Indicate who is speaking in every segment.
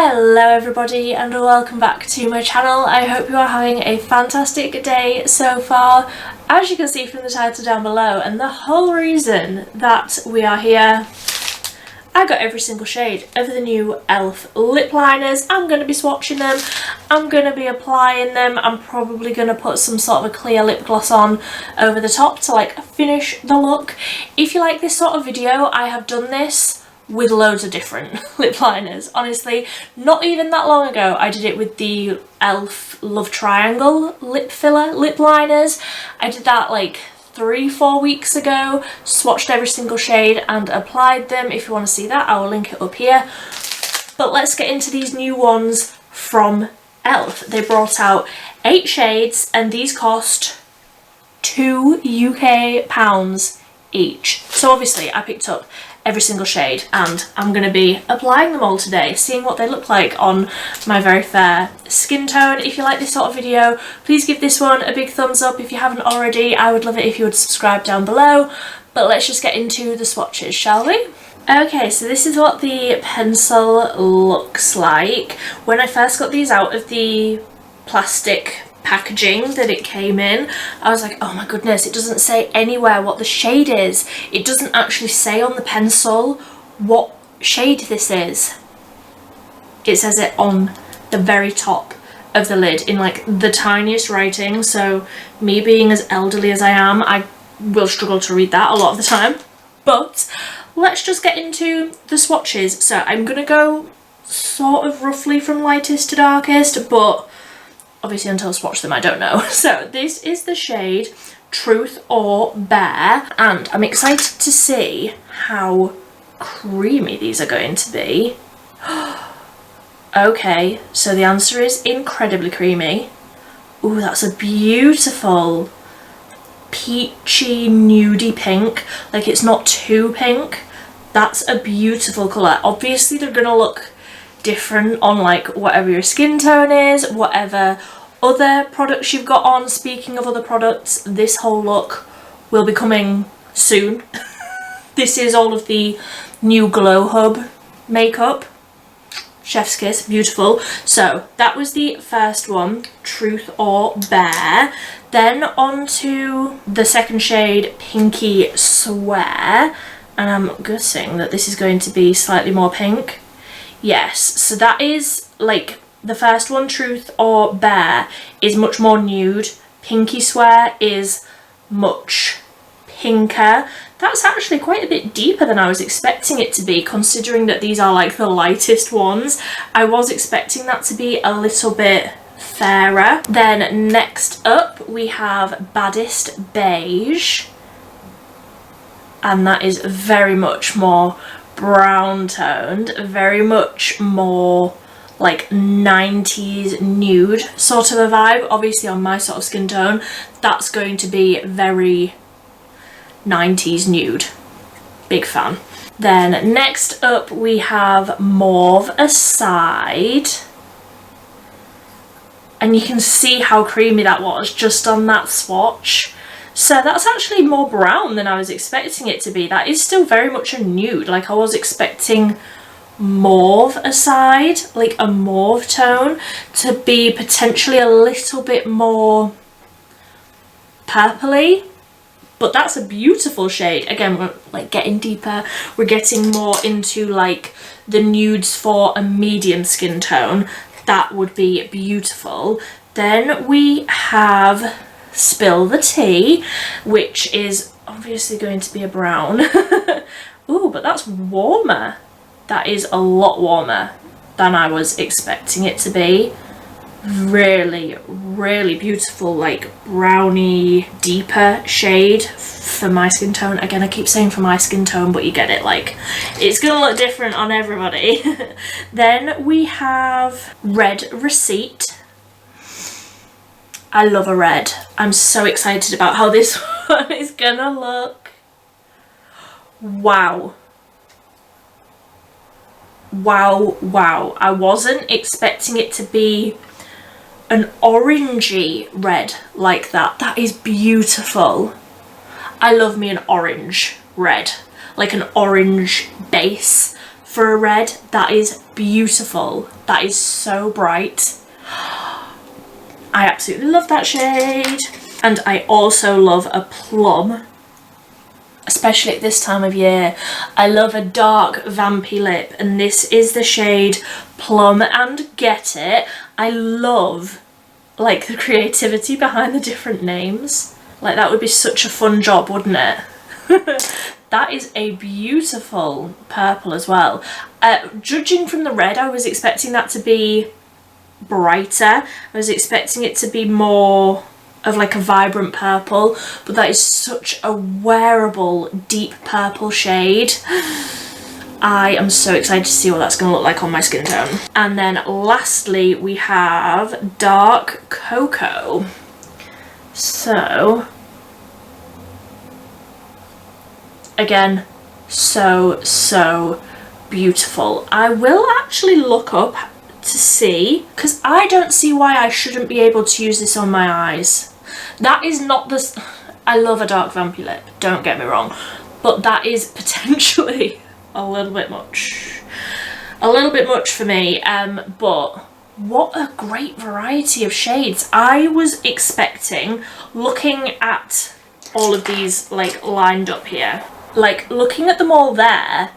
Speaker 1: Hello everybody and welcome back to my channel. I hope you are having a fantastic day so far. As you can see from the title down below, and the whole reason that we are here, I got every single shade of the new e.l.f. lip liners. I'm going to be swatching them, I'm going to be applying them, I'm probably going to put some sort of a clear lip gloss on over the top to like finish the look. If you like this sort of video, I have done this with loads of different lip liners. Honestly, not even that long ago I did it with the e.l.f. Love Triangle lip filler lip liners. I did that like 3-4 weeks ago, swatched every single shade and applied them. If you want to see that, I will link it up here. But let's get into these new ones from e.l.f. They brought out 8 shades and these cost £2 UK each. So obviously I picked up every single shade and I'm going to be applying them all today, seeing what they look like on my very fair skin tone. If you like this sort of video, please give this one a big thumbs up. If you haven't already, I would love it if you would subscribe down below. But let's just get into the swatches, shall we? Okay, so this is what the pencil looks like. When I first got these out of the plastic packaging that it came in, I was like, oh my goodness, it doesn't say anywhere what the shade is. It doesn't actually say on the pencil what shade this is. It says it on the very top of the lid in like the tiniest writing, so me being as elderly as I am, I will struggle to read that a lot of the time. But let's just get into the swatches. So I'm gonna go sort of roughly from lightest to darkest, but obviously until I swatch them I don't know. So this is the shade Truth or Bear, and I'm excited to see how creamy these are going to be. Okay, so the answer is incredibly creamy. Ooh, that's a beautiful peachy nudie pink. Like, it's not too pink. That's a beautiful colour. Obviously they're gonna look different on like whatever your skin tone is, whatever other products you've got on. Speaking of other products, this whole look will be coming soon. This is all of the new Glow Hub makeup. Chef's kiss, beautiful. So that was the first one, Truth or Bear. Then on to the second shade, Pinky Swear, and I'm guessing that this is going to be slightly more pink. Yes, so that is like the first one, Truth or Bear, is much more nude. Pinky Swear is much pinker. That's actually quite a bit deeper than I was expecting it to be, considering that these are like the lightest ones. I was expecting that to be a little bit fairer. Then next up we have Baddest Beige, and that is very much more brown toned, very much more like 90s nude sort of a vibe. Obviously on my sort of skin tone, that's going to be very 90s nude. Big fan. Then next up we have Mauve Aside, and you can see how creamy that was just on that swatch. So that's actually more brown than I was expecting it to be. That is still very much a nude. Like, I was expecting Mauve Aside, like a mauve tone, to be potentially a little bit more purpley. But that's a beautiful shade. Again, we're like getting deeper. We're getting more into like the nudes for a medium skin tone. That would be beautiful. Then we have Spill the Tea, which is obviously going to be a brown. Ooh, but that's warmer. That is a lot warmer than I was expecting it to be. Really, really beautiful, like browny, deeper shade for my skin tone. Again, I keep saying for my skin tone, but you get it, like it's gonna look different on everybody. Then we have Red Receipt. I love a red. I'm so excited about how this one is gonna look. Wow. Wow, wow. I wasn't expecting it to be an orangey red like that. That is beautiful. I love me an orange red, like an orange base for a red. That is beautiful. That is so bright. I absolutely love that shade. And I also love a plum, especially at this time of year. I love a dark vampy lip, and this is the shade Plum, and get it, I love like the creativity behind the different names. Like, that would be such a fun job, wouldn't it? That is a beautiful purple as well. Judging from the red, I was expecting that to be brighter. I was expecting it to be more of like a vibrant purple, but that is such a wearable deep purple shade. I am so excited to see what that's going to look like on my skin tone. And then lastly we have dark cocoa. So again, so beautiful. I will actually look up to see, because I don't see why I shouldn't be able to use this on my eyes. That is not this. I love a dark vampy lip, don't get me wrong, but that is potentially a little bit much for me. But what a great variety of shades. I was expecting, looking at all of these like lined up here, like looking at them all there,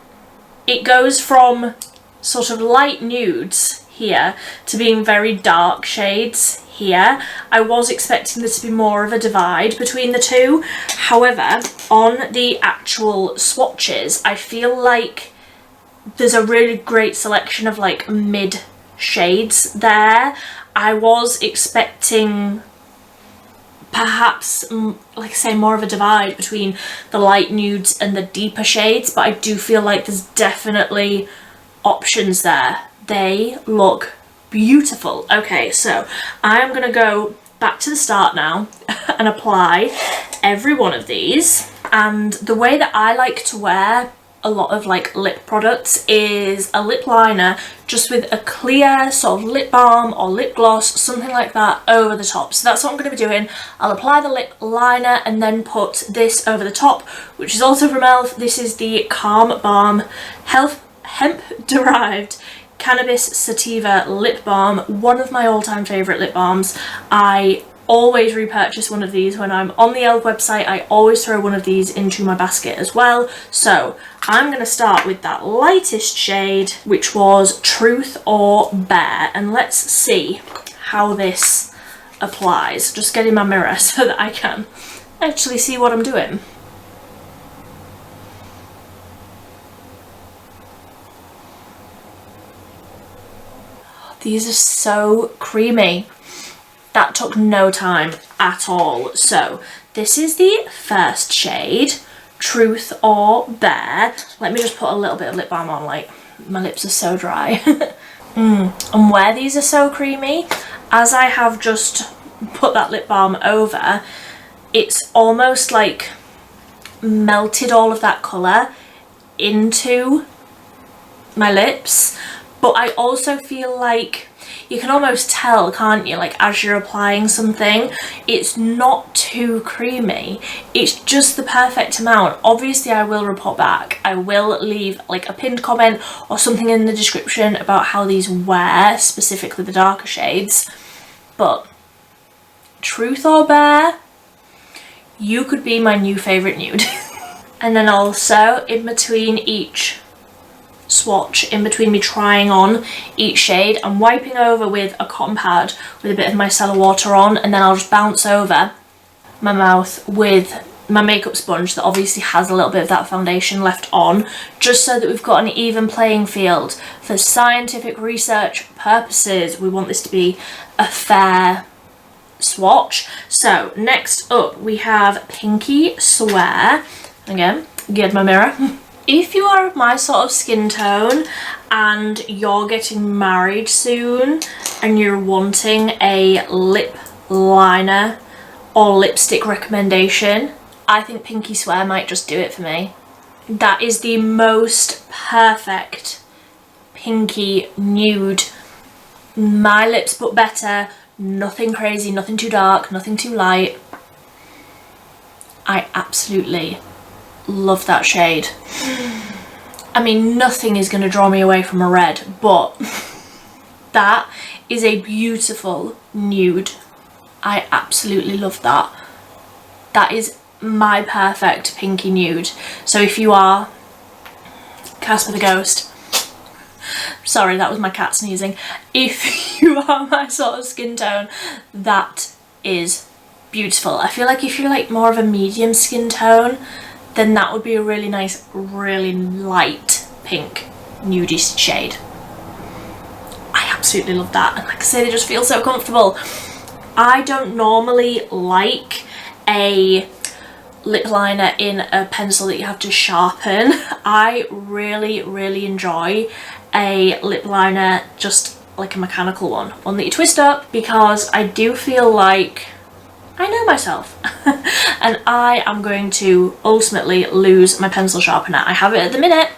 Speaker 1: it goes from sort of light nudes here to being very dark shades here. I was expecting there to be more of a divide between the two. However, on the actual swatches, I feel like there's a really great selection of like mid shades there. I was expecting perhaps, like I say, more of a divide between the light nudes and the deeper shades, but I do feel like there's definitely options there. They look beautiful. Okay, so I'm gonna go back to the start now and apply every one of these. And the way that I like to wear a lot of like lip products is a lip liner just with a clear sort of lip balm or lip gloss, something like that, over the top. So that's what I'm going to be doing. I'll apply the lip liner and then put this over the top, which is also from E.l.f. This is the Calm Balm hemp derived cannabis sativa lip balm, one of my all-time favorite lip balms. I always repurchase one of these when I'm on the E.l.f. website. I always throw one of these into my basket as well. So I'm going to start with that lightest shade, which was Truth or Bear, and let's see how this applies. Just getting my mirror so that I can actually see what I'm doing. These are so creamy. That took no time at all. So this is the first shade, Truth or Bear. Let me just put a little bit of lip balm on, like my lips are so dry. And where these are so creamy, as I have just put that lip balm over, it's almost like melted all of that colour into my lips. But I also feel like you can almost tell, can't you, like as you're applying something, it's not too creamy, it's just the perfect amount. Obviously I will report back, I will leave like a pinned comment or something in the description about how these wear, specifically the darker shades. But Truth or Bear, you could be my new favourite nude. And then also in between each swatch, in between me trying on each shade, I'm wiping over with a cotton pad with a bit of micellar water on, and then I'll just bounce over my mouth with my makeup sponge that obviously has a little bit of that foundation left on, just so that we've got an even playing field. For scientific research purposes, we want this to be a fair swatch. So next up we have Pinky Swear. Again, get my mirror. If you are of my sort of skin tone and you're getting married soon and you're wanting a lip liner or lipstick recommendation, I think Pinky Swear might just do it for me. That is the most perfect pinky nude. My lips but better, nothing crazy, nothing too dark, nothing too light. I absolutely love that shade. I mean, nothing is going to draw me away from a red, but that is a beautiful nude. I absolutely love that. That is my perfect pinky nude. So if you are Casper the Ghost, sorry, that was my cat sneezing. If you are my sort of skin tone, that is beautiful. I feel like if you're like more of a medium skin tone, then that would be a really nice, really light pink nudie shade. I absolutely love that, and like I say, they just feel so comfortable. I don't normally like a lip liner in a pencil that you have to sharpen. I really enjoy a lip liner just like a mechanical one that you twist up, because I do feel like I know myself and I am going to ultimately lose my pencil sharpener. I have it at the minute,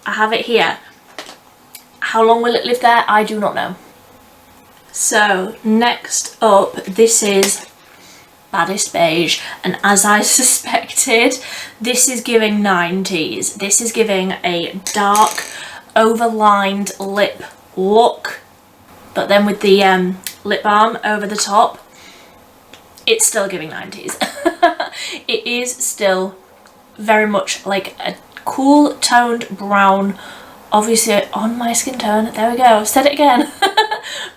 Speaker 1: I have it here. How long will it live there? I do not know. So next up, this is Baddest Beige, and as I suspected, this is giving 90s. This is giving a dark overlined lip look, but then with the lip balm over the top, it's still giving 90s. It is still very much like a cool toned brown, obviously on my skin tone. There we go, I've said it again.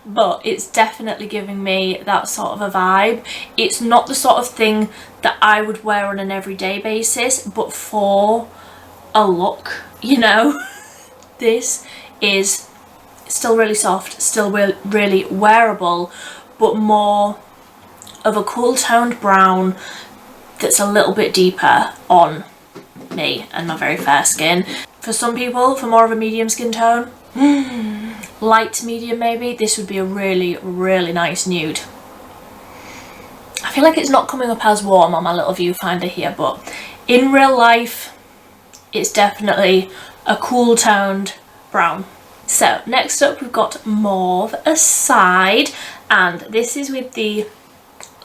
Speaker 1: But it's definitely giving me that sort of a vibe. It's not the sort of thing that I would wear on an everyday basis, but for a look, you know. This is still really soft, still really wearable, but more of a cool toned brown that's a little bit deeper on me and my very fair skin. For some people, for more of a medium skin tone, light to medium maybe, this would be a really nice nude. I feel like it's not coming up as warm on my little viewfinder here, but in real life it's definitely a cool toned brown. So next up we've got Mauve Aside, and this is with the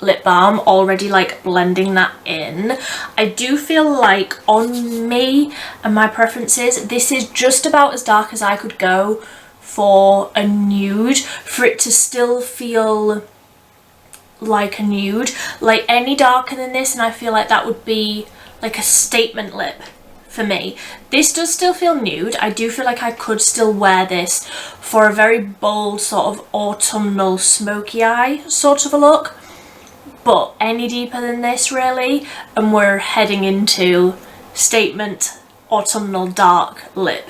Speaker 1: lip balm already like blending that in. I do feel like on me and my preferences, this is just about as dark as I could go for a nude, for it to still feel like a nude. Like any darker than this and I feel like that would be like a statement lip for me. This does still feel nude. I do feel like I could still wear this for a very bold sort of autumnal smoky eye sort of a look, but any deeper than this really and we're heading into statement autumnal dark lip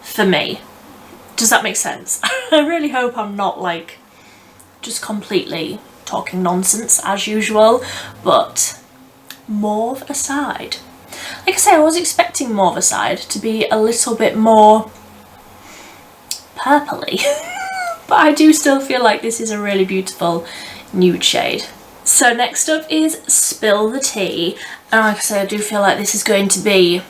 Speaker 1: for me. Does that make sense? I really hope I'm not like just completely talking nonsense as usual, but Mauve Aside. Like I say, I was expecting Mauve Aside to be a little bit more purpley, but I do still feel like this is a really beautiful nude shade. So next up is Spill the Tea, and like I say, I do feel like this is going to be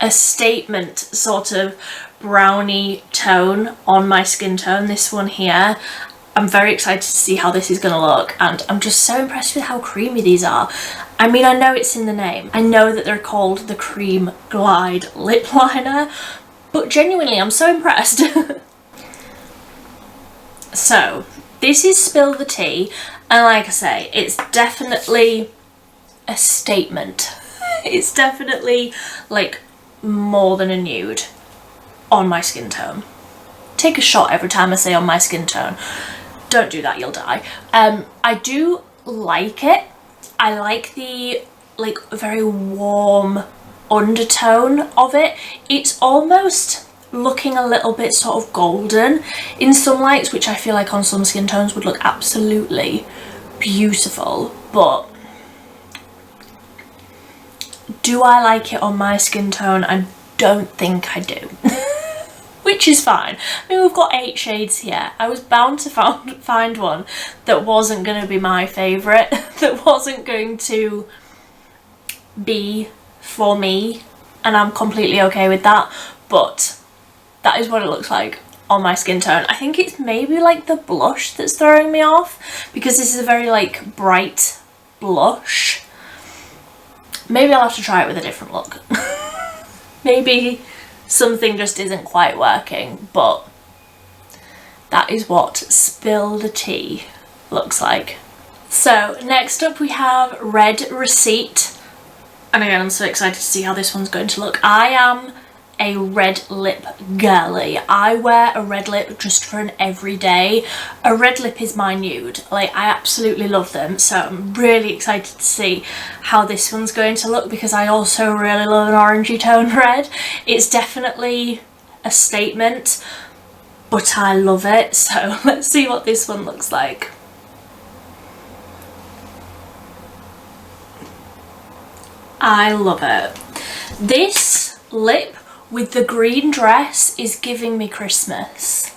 Speaker 1: a statement sort of browny tone on my skin tone, this one here. I'm very excited to see how this is going to look, and I'm just so impressed with how creamy these are. I mean, I know it's in the name. I know that they're called the Cream Glide Lip Liner, but genuinely I'm so impressed. So this is Spill the Tea, and like I say, it's definitely a statement. It's definitely like more than a nude on my skin tone. Take a shot every time I say on my skin tone. Don't do that, you'll die. I do like it. I like the like very warm undertone of it. It's almost looking a little bit sort of golden in some lights, which I feel like on some skin tones would look absolutely beautiful, but do I like it on my skin tone? I don't think I do. Which is fine. I mean, we've got 8 shades here. I was bound to find one that wasn't going to be my favourite, that wasn't going to be for me, and I'm completely okay with that, but that is what it looks like on my skin tone. I think it's maybe like the blush that's throwing me off, because this is a very like bright blush. Maybe I'll have to try it with a different look. Maybe something just isn't quite working, but that is what Spill the Tea looks like. So next up we have Red Receipt, and again I'm so excited to see how this one's going to look. I am a red lip girly. I wear a red lip just for an everyday. A red lip is my nude. Like, I absolutely love them, so I'm really excited to see how this one's going to look, because I also really love an orangey tone red. It's definitely a statement, but I love it. So let's see what this one looks like. I love it. This lip with the green dress is giving me Christmas.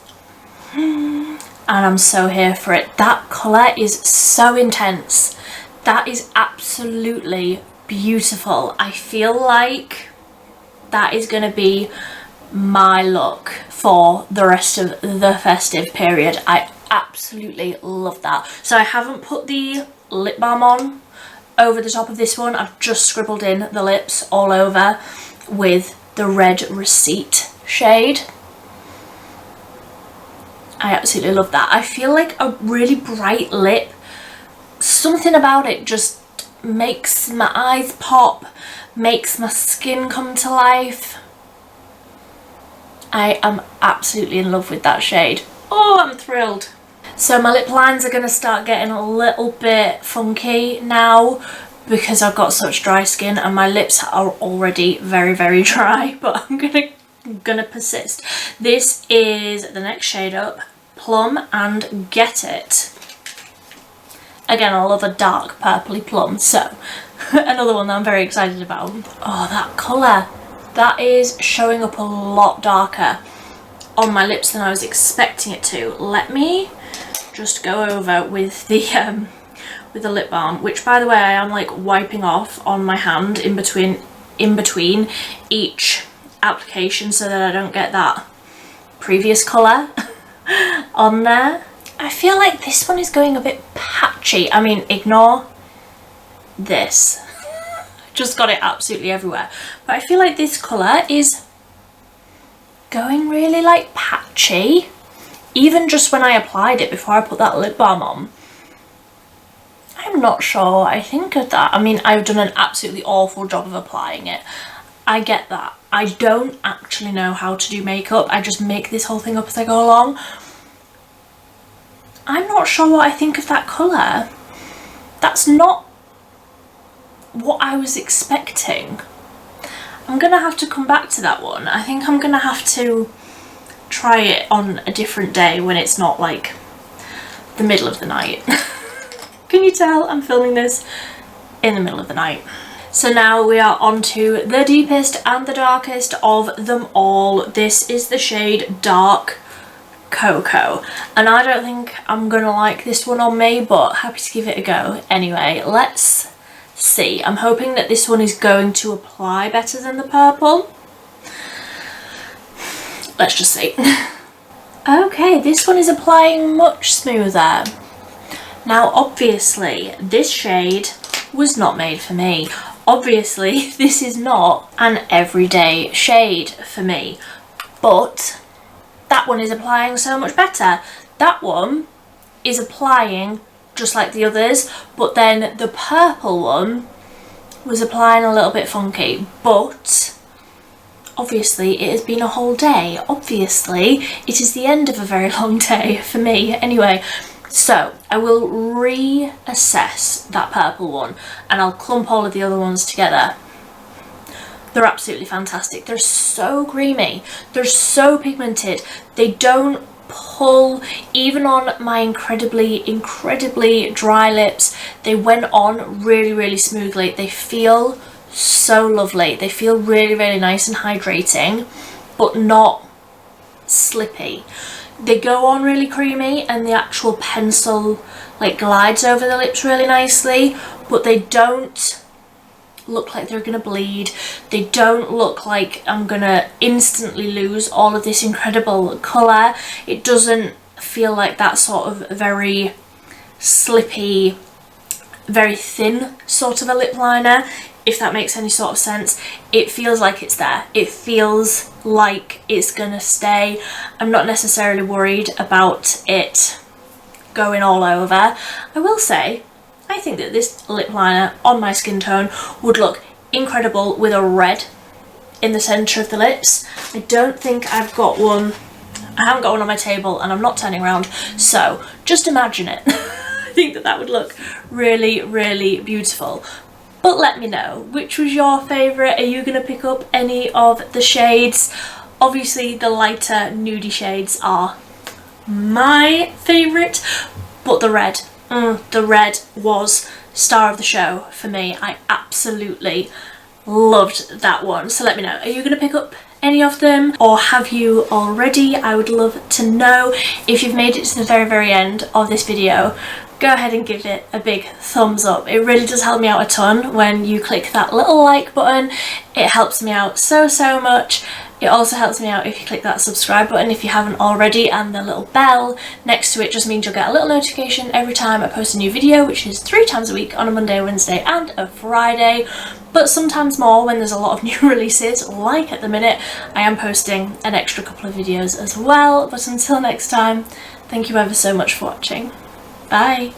Speaker 1: And I'm so here for it. That colour is so intense. That is absolutely beautiful. I feel like that is going to be my look for the rest of the festive period. I absolutely love that. So I haven't put the lip balm on over the top of this one. I've just scribbled in the lips all over with the Red Receipt shade. I absolutely love that. I feel like a really bright lip, something about it just makes my eyes pop, makes my skin come to life. I am absolutely in love with that shade. Oh, I'm thrilled. So my lip lines are going to start getting a little bit funky now, because I've got such dry skin and my lips are already very, very dry, but I'm gonna persist. This is the next shade up, Plum and Get It. Again, I love a dark purpley plum, so another one that I'm very excited about. Oh, that colour, that is showing up a lot darker on my lips than I was expecting it to. Let me just go over with the lip balm, which by the way I am like wiping off on my hand in between each application so that I don't get that previous colour on there. I feel like this one is going a bit patchy. I mean, ignore this. Just got it absolutely everywhere. But I feel like this colour is going really like patchy. Even just when I applied it before I put that lip balm on. I'm not sure I think of that. I mean, I've done an absolutely awful job of applying it. I get that. I don't actually know how to do makeup. I just make this whole thing up as I go along. I'm not sure what I think of that colour. That's not what I was expecting. I'm going to have to come back to that one. I think I'm going to have to try it on a different day when it's not like the middle of the night. Can you tell I'm filming this in the middle of the night? So now we are on to the deepest and the darkest of them all. This is the shade Dark Cocoa, and I don't think I'm gonna like this one on me, but happy to give it a go anyway. Let's see. I'm hoping that this one is going to apply better than the purple. Let's just see. Okay, this one is applying much smoother. Now obviously this shade was not made for me. Obviously this is not an everyday shade for me, but that one is applying so much better. That one is applying just like the others, but then the purple one was applying a little bit funky. But obviously it has been a whole day. Obviously it is the end of a very long day for me anyway. So I will reassess that purple one and I'll clump all of the other ones together. They're absolutely fantastic. They're so creamy. They're so pigmented. They don't pull. Even on my incredibly dry lips, they went on really smoothly. They feel so lovely. They feel really nice and hydrating, but not slippy. They go on really creamy and the actual pencil like glides over the lips really nicely, but they don't look like they're gonna bleed. They don't look like I'm gonna instantly lose all of this incredible colour. It doesn't feel like that sort of very slippy very thin sort of a lip liner, if that makes any sort of sense. It feels like it's there. It feels like it's gonna stay. I'm not necessarily worried about it going all over. I will say, I think that this lip liner on my skin tone would look incredible with a red in the centre of the lips. I don't think I've got one. I haven't got one on my table and I'm not turning around, so just imagine it. I think that that would look really, really beautiful. But let me know, which was your favourite? Are you going to pick up any of the shades? Obviously the lighter nudie shades are my favourite, but the red was star of the show for me. I absolutely loved that one. So let me know, are you going to pick up any of them, or have you already? I would love to know. If you've made it to the very, very end of this video, go ahead and give it a big thumbs up. It really does help me out a ton when you click that little like button. It helps me out so much. It also helps me out if you click that subscribe button if you haven't already, and the little bell next to it just means you'll get a little notification every time I post a new video, which is 3 times a week on a Monday, Wednesday and a Friday, but sometimes more when there's a lot of new releases. Like at the minute, I am posting an extra couple of videos as well. But until next time, thank you ever so much for watching. Bye!